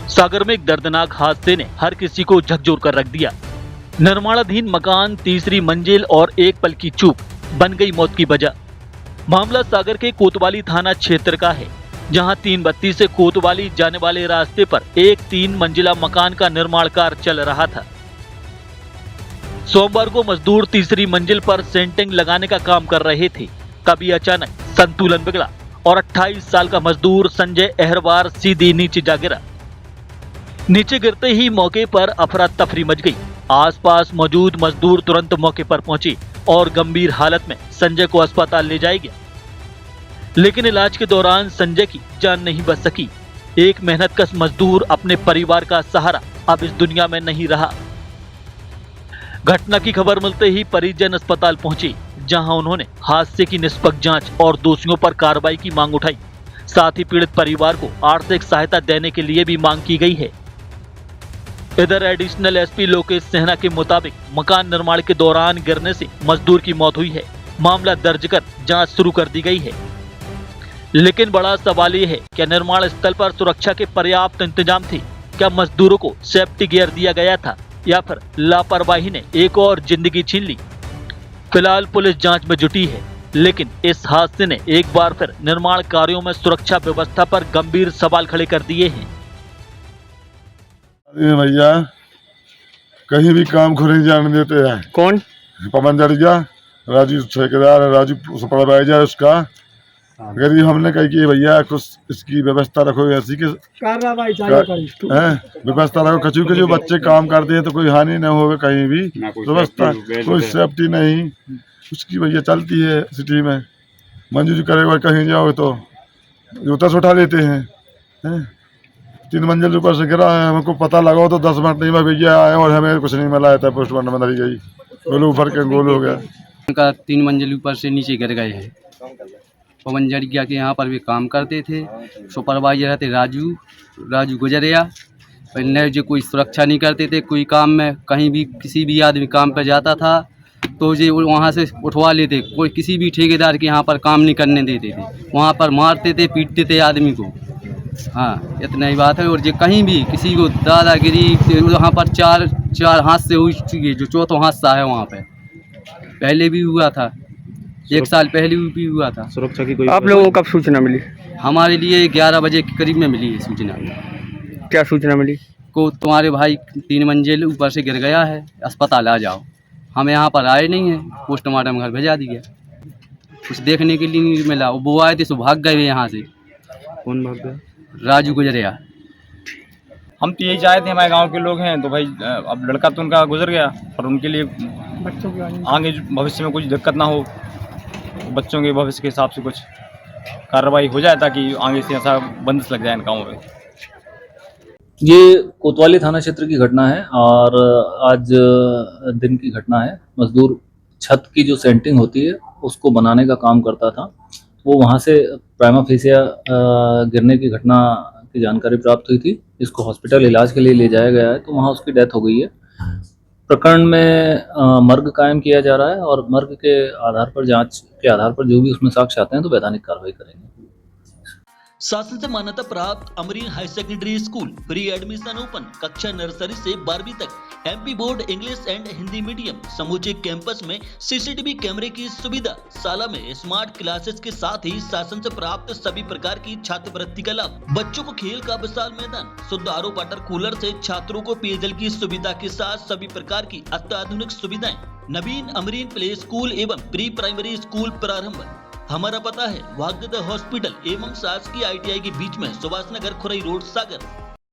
सागर में एक दर्दनाक हादसे ने हर किसी को झकझोर कर रख दिया। निर्माणाधीन मकान, तीसरी मंजिल और एक पल की चूक बन गई मौत की वजह। मामला सागर के कोतवाली थाना क्षेत्र का है, जहां 332 से कोतवाली जाने वाले रास्ते पर एक 3 मंजिला मकान का निर्माण कार्य चल रहा था। सोमवार को मजदूर तीसरी मंजिल पर सेंटिंग लगाने का काम कर रहे थे। तभी अचानक संतुलन बिगड़ा और 28 साल का मजदूर संजय अहरवार सीधे नीचे जा गिरा। नीचे गिरते ही मौके पर अफरा तफरी मच गई। आसपास मौजूद मजदूर तुरंत मौके पर पहुंचे और गंभीर हालत में संजय को अस्पताल ले जाया गया, लेकिन इलाज के दौरान संजय की जान नहीं बच सकी। एक मेहनतकश मजदूर अपने परिवार का सहारा अब इस दुनिया में नहीं रहा। घटना की खबर मिलते ही परिजन अस्पताल पहुंचे, जहां उन्होंने हादसे की निष्पक्ष जांच और दोषियों पर कार्रवाई की मांग उठाई। साथ ही पीड़ित परिवार को आर्थिक सहायता देने के लिए भी मांग की गई है। इधर एडिशनल एसपी लोकेश सिन्हा के मुताबिक मकान निर्माण के दौरान गिरने से मजदूर की मौत हुई है। मामला दर्ज कर जांच शुरू कर दी गई है, लेकिन बड़ा सवाल ये है, क्या निर्माण स्थल पर सुरक्षा के पर्याप्त इंतजाम थे? क्या मजदूरों को सेफ्टी गियर दिया गया था या फिर लापरवाही ने एक और जिंदगी छीन ली? फिलहाल पुलिस जांच में जुटी है, लेकिन इस हादसे ने एक बार फिर निर्माण कार्यों में सुरक्षा व्यवस्था पर गंभीर सवाल खड़े कर दिए हैं। भैया कहीं भी काम को नहीं जाने देते हैं। कौन? पवन जड़िया, राजू ठेकेदार, राजू सुपरवाइजर उसका। अगर ये हमने कही कि भैया कुछ इसकी व्यवस्था रखो, ऐसी की व्यवस्था रखो, कचू के जो बच्चे काम करते हैं तो कोई हानि न हो कहीं भी, व्यवस्था कोई सेफ्टी नहीं उसकी भैया चलती है सिटी में। मंजूरी करे कहीं जाओ तो जूता से उठा लेते हैं। 3 मंजिल ऊपर से गिरा है, हमको पता लगाओ तो 10 मिनट नहीं में भैया आए और हमें कुछ नहीं मिला था। पोस्टमार्टम में धरी गई, गोलू भर के गोल हो गया। उनका 3 मंजिल ऊपर से नीचे गिर गए हैं। पवन जड़िया के यहाँ पर भी काम करते थे। सुपरवाइजर थे राजू गुजरिया। पहले जो कोई सुरक्षा नहीं करते थे, कोई काम में कहीं भी किसी भी आदमी काम पर जाता था तो जो वहाँ से उठवा लेते। कोई किसी भी ठेकेदार के यहाँ पर काम नहीं करने देते थे, वहाँ पर मारते थे, पीटते थे आदमी को। हाँ, इतना ही बात है। और जो कहीं भी किसी को दादागिरी, वहाँ पर चार हादसे हुई चुकी है, जो चौथा हादसा है वहाँ पे पहले भी हुआ था, 1 साल पहले भी हुआ था। सुरक्षा की कोई आप लोगों को कब सूचना मिली? हमारे लिए 11 बजे के करीब में मिली है सूचना। क्या सूचना मिली? को तुम्हारे भाई 3 मंजिल ऊपर से गिर गया है, अस्पताल आ जाओ। हम यहाँ पर आए नहीं हैं, पोस्टमार्टम घर भेजा दिया, कुछ देखने के लिए नहीं मिला। वो आए थे सो भाग गए यहाँ से। कौन भाग गया? राजू गुजरिया। हम तो यही चाहते हैं, हमारे गांव के लोग हैं तो भाई अब लड़का तो उनका गुजर गया, पर उनके लिए आगे भविष्य में कुछ दिक्कत ना हो, बच्चों के भविष्य के हिसाब से कुछ कार्रवाई हो जाए ताकि आगे से ऐसा बंदिश लग जाए इन गाँवों में। ये कोतवाली थाना क्षेत्र की घटना है और आज दिन की घटना है। मजदूर छत की जो सेंटिंग होती है उसको बनाने का काम करता था। वो वहाँ से प्राइमा फेसिया गिरने की घटना की जानकारी प्राप्त हुई थी। इसको हॉस्पिटल इलाज के लिए ले जाया गया है, तो वहाँ उसकी डेथ हो गई है। प्रकरण में मर्ग कायम किया जा रहा है और मर्ग के आधार पर, जांच के आधार पर जो भी उसमें साक्ष्य आते हैं तो वैधानिक कार्रवाई करेंगे। शासन से मान्यता प्राप्त Amreen high secondary school, pre admission open, कक्षा नर्सरी से 12वीं तक, MP board English and Hindi medium. समूचे कैंपस में सीसीटीवी कैमरे की सुविधा, शाला में स्मार्ट क्लासेस के साथ ही शासन से प्राप्त सभी प्रकार की छात्रवृत्ति का लाभ। बच्चों को खेल का विशाल मैदान, शुद्ध आरओ वाटर कूलर से छात्रों को पेयजल की सुविधा के साथ सभी प्रकार की अत्याधुनिक सुविधाएं। नवीन अमरीन प्ले स्कूल एवं प्री प्राइमरी स्कूल प्रारंभ। हमारा पता है भाग्योदय हॉस्पिटल एवं शासकीय ITI के बीच में, सुभाष नगर, खुरई रोड, सागर।